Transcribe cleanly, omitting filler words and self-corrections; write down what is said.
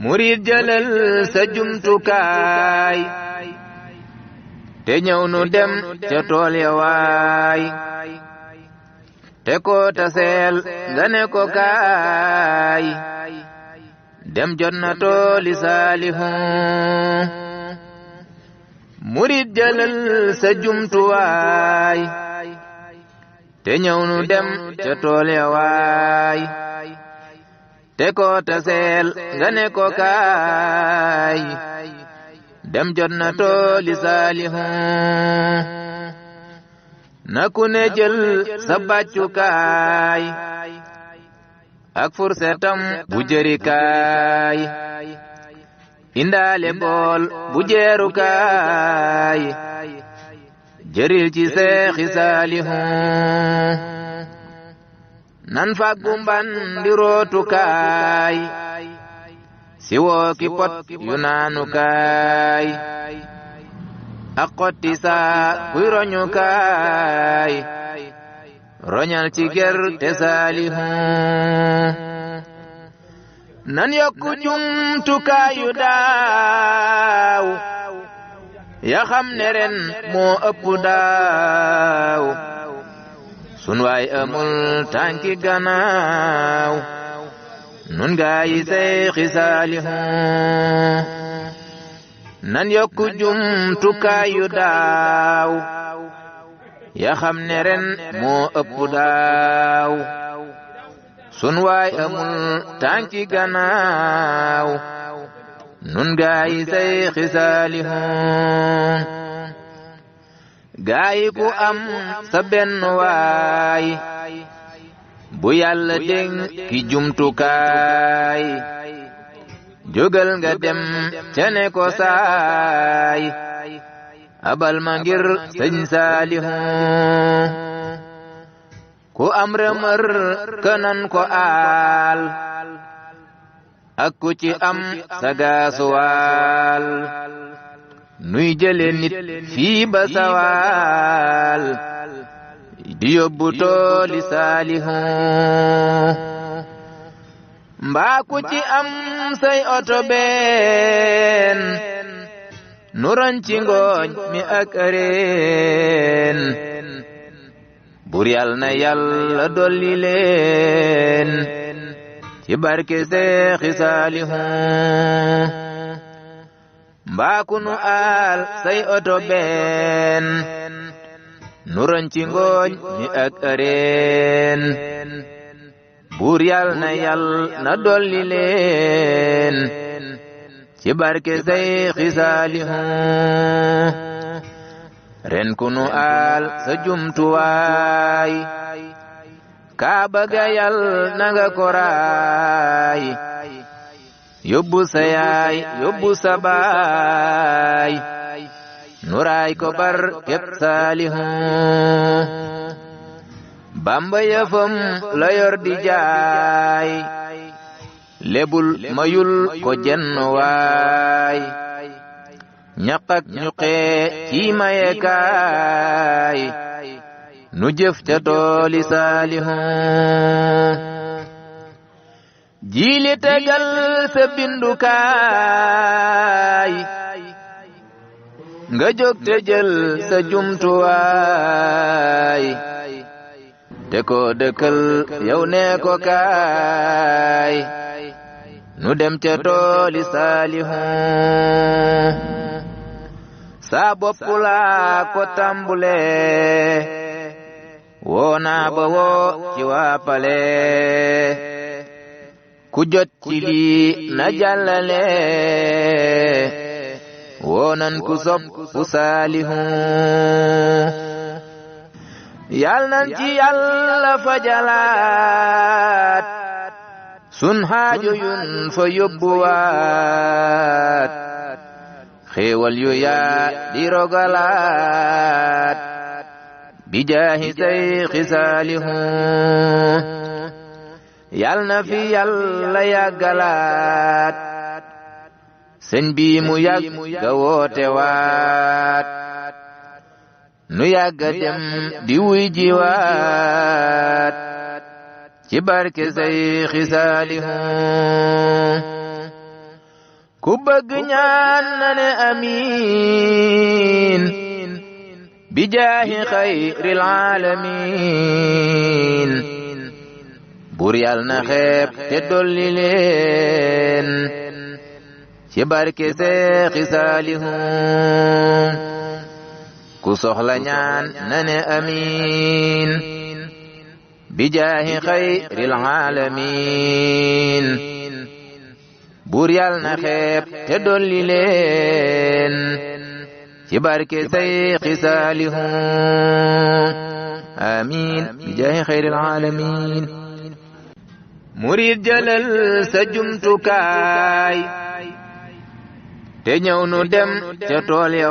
murid jëlal sa jumtukaay te ñëw nu dem ca tool ya waay te ko taseel nga ne ko kaay dem jot na tooli Saalihu murid jëlal sa jumtuwaay te ñëw nu dem ca tool ya waay te ko taseel nga ne ko kaay dem jot na tooli Saalihu na ku ne jël sa bàccukaay ak fursetam bu jërikaay indaale bool bu jeerukaay jëril ci seexi Saalihu nan faggu mbandi rootukaay si wooki pot yu naanukaay ak xotti saa kuy roñukaay roñal ci gerte Saalihu nan yokku jumtukaayu daaw ya xam ne ren moo ëpp daaw sun waay amul tànki gannaaw nun gaayi seexi Saalihu nan yokku jumtukaayu daaw ya xam ne ren moo ëpp daaw sun waay amul tànki gannaaw nun gaayi seexi Saalihu gaayi ku am sa benn waay bu Yàlla dénk ki jumtukaay jógal nga dem ca ne ko saay abal ma ngir sëñ Saalihu ku am rëmër kënan ko aal ak ku ci am sagaasuwaal nuy jële nit fii ba sawaal di yóbbu tooli Saalihu mbaa ku ci am say oto been nu ranci ngooñ mi ak ëreen bur yal na Yàlla dolli leen ci barke seexi Saalihu mbaa ku nu aal say oto been nu ranci ngooñ mi ak ëreen buur yal na Yàlla dolli leen ci barke seexi Saalihu ren ku nu aal sa jumtuwaay kaa bëgga Yàlla na nga ko raay yóbbu sa yaay yóbbu sa baay nu raay ko barkeb Saalihu Bamba yëfam la yor di jaay lebul mayul ko jenn waay ñaq ak ñuqee ci maye kaay nu jëf ca tooli Saalihu jiili tegal sa bindukaay nga jóg te jël sa jumtuwaay te ko dëkkal yow ne ko kaay nu dem ca tooli Saalihu saa bopp laa ko tambule woo naa ba woo ci waa pale ku jot ci lii na jàllale woo nan ku sopp Saalihu yal nan ci Yàlla fajalaat sun haajo yun fa yóbbuwaat xéewal yu yaa di rogalaat bi jaahi seexi Saalihu yal na fi Yàlla yàggalaat sëñ bi mu yàgg ga woote waat nu yàgga dem di wuy jiwaat ci barke Seexi Saalihu ku bëgg ñaan na ne amiin bi jaahi xayril aalamiin buur yàlla na xeeb te dolli leen ci barke Seexi Saalihu ku soxla ñaan na ne amiin bi jaahi xayril aalamiin buur yàlla na xeeb te dolli leen ci barke Seexi Saalihu amiin bi jaahi xayril aalamiin murid jëlal sa jumtukaay te ñëw nu dem ca tool ya